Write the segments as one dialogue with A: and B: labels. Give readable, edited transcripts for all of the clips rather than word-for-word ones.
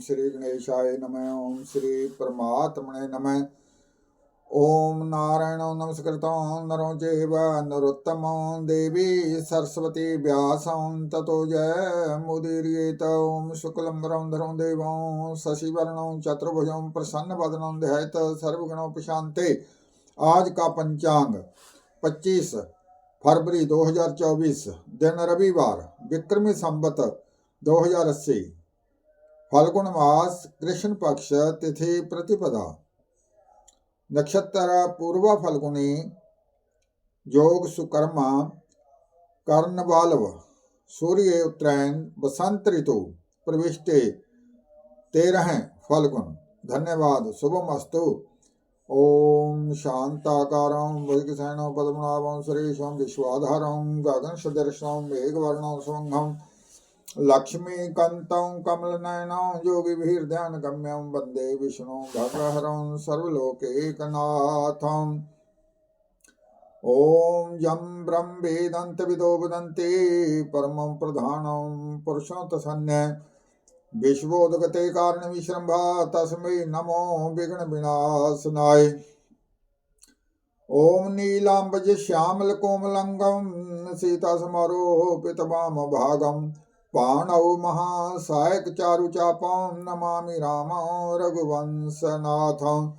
A: श्री गणेशाय नमः। ओम श्री परमात्मने नमः। ओम नारायणो नमस्कृतं नरो चैव नरोत्तमं देवी सरस्वती व्यासं ततो जयमुदीरयेत। ओम शुक्लंबरं धरं देवं शशिवर्णं चतुर्भुजं प्रसन्नवदनं ध्यायेत् सर्वगुणोपशान्ते। आज का पंचांग 25 फरवरी 2024, दिन रविवार, विक्रमी संवत 2080, फाल्गुन मास, कृष्ण पक्ष, तिथि प्रतिपदा, नक्षत्र पूर्वा फाल्गुनी, योग सुकर्मा, कर्णवालव, सूर्य उत्तरायण, बसंत ऋतु, प्रविष्टे 13 फाल्गुन। धन्यवाद। शुभमस्तु। ओम शांताकारं भुजगशयनं पद्मनाभं सुरेशं विश्वाधारं गगनसदृशं मेघवर्णं शुभंगं लक्ष्मीकान्तं कमलनयनं योगिभिर्ध्यानगम्यं वन्दे विष्णुं भवहरं सर्वलोकैकनाथम्। ॐ यं ब्रह्मवेदान्तविदो वदन्ति परमं प्रधानं पुरुषं तथन्य विश्वोदगते कारणविश्रम्भा तस्मै नमो विघ्न विनाशनाय। ओम नीलांबज श्यामल कोमलंगम सीतासमारोपित वामभागं पाणौ महासायक चारुचापं नमामि रामं रघुवंशनाथं।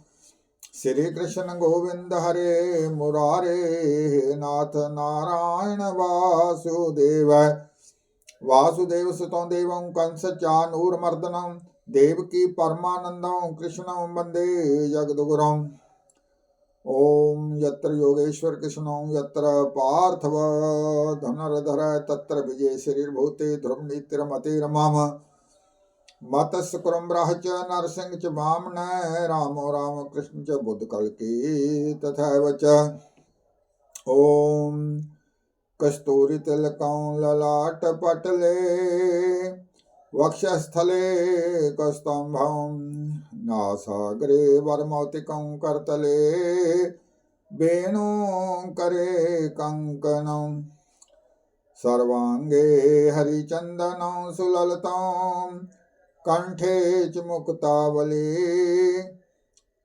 A: श्री कृष्ण गोविंद हरे मुरारे नाथ नारायण वासुदेव वासुदेव सुतं देवं कंस चानूरमर्दनं देवकी परमानंदं कृष्णं वंदे जगद्गुरुम्। ओम यत्र योगेश्वर कृष्णो यत्र पार्थव धनुर्धर तत्र विजय शरीरभूते ध्रुव नीतिरमतिरमम मतस्कुरम च नरसिंह च वामन रामो राम कृष्ण च बुद्ध कल्की तथैव च। ओम कस्तूरी तिलकं ललाट पटले वक्षस्थले कस्तंभं नासाग्रे वरमौक्तिकं करतले वेणुकरे कंकणं सर्वांगे हरिचंदनं सुललितं कंठे च मुक्तावली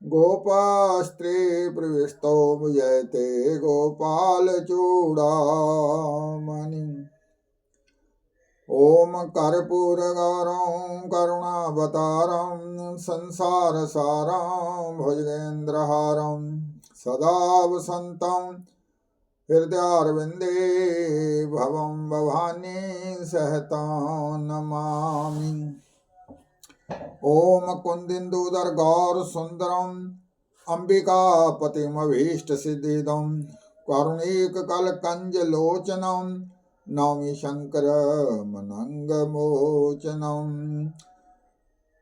A: गोपास्त्री प्रविष्टो विजयते गोपाल चूड़ामणि। ओम कर्पूरगौरं करुणावतारं संसारसारं भुजगेन्द्रहारं सदा वसन्तं हृदयारविन्दे भवं भवानी सहतां नमामि। ओम कुन्दिन्दुदर गौर सुंदरम अंबिकापतिमभीष्टसिद्धिदं करुणीककलकञ्जलोचनं नौमि शङ्करमनङ्गमोचनम्।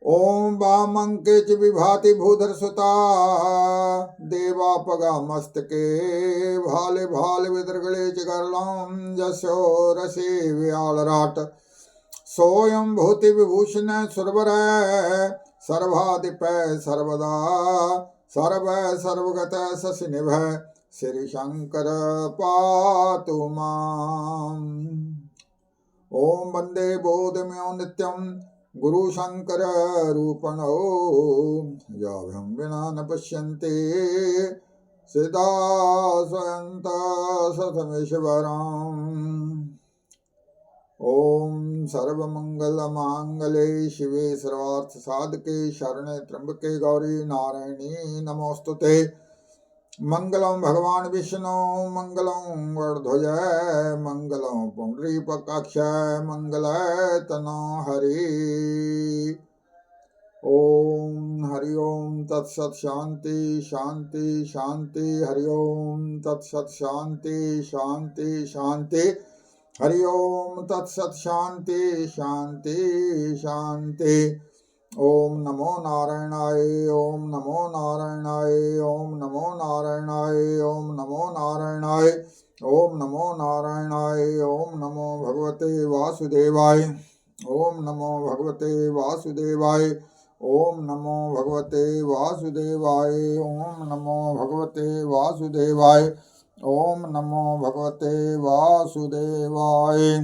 A: ओम वामंके च विभाति भूधरसुता देवापगामस्तके भाले भाले विदर्गले च गरलं यशो रसे व्यालराट सोऽयं भूति विभूषण सुरवर सर्वाधिप सर्वदा सर्व सर्वगत शशिनिभ श्री शंकर पातु माम्। ओम वंदे बोधम्यो नित्यं गुरु शंकर रूपणो याभ्यं विना न पश्यन्ति सिदा स्वयंत सतमेश्वरम्। ओम सर्वमंगल मांगले शिवे सर्वार्थ साधके शरणे त्र्यंबके गौरी नारायणी नमोस्तुते। मंगलम भगवान विष्णु मंगलम गरुड़ध्वज मंगलम पुंडरीकाक्ष मंगलतनो हरि। ओम हरि ओम तत्सत शांति शांति शांति हरि ओम तत्सत शांति शांति शांति हरि ओम तत्सत शांति शांति शांति। ओम नमो नारायणाय ओम नमो नारायणाय ओम नमो नारायणाय ओम नमो नारायणाय ओम नमो नारायणाय ओम नमो भगवते वासुदेवाय ओम नमो भगवते वासुदेवाय ओम नमो भगवते वासुदेवाय ओम नमो भगवते वासुदेवाय ओम नमो भगवते वासुदेवाय।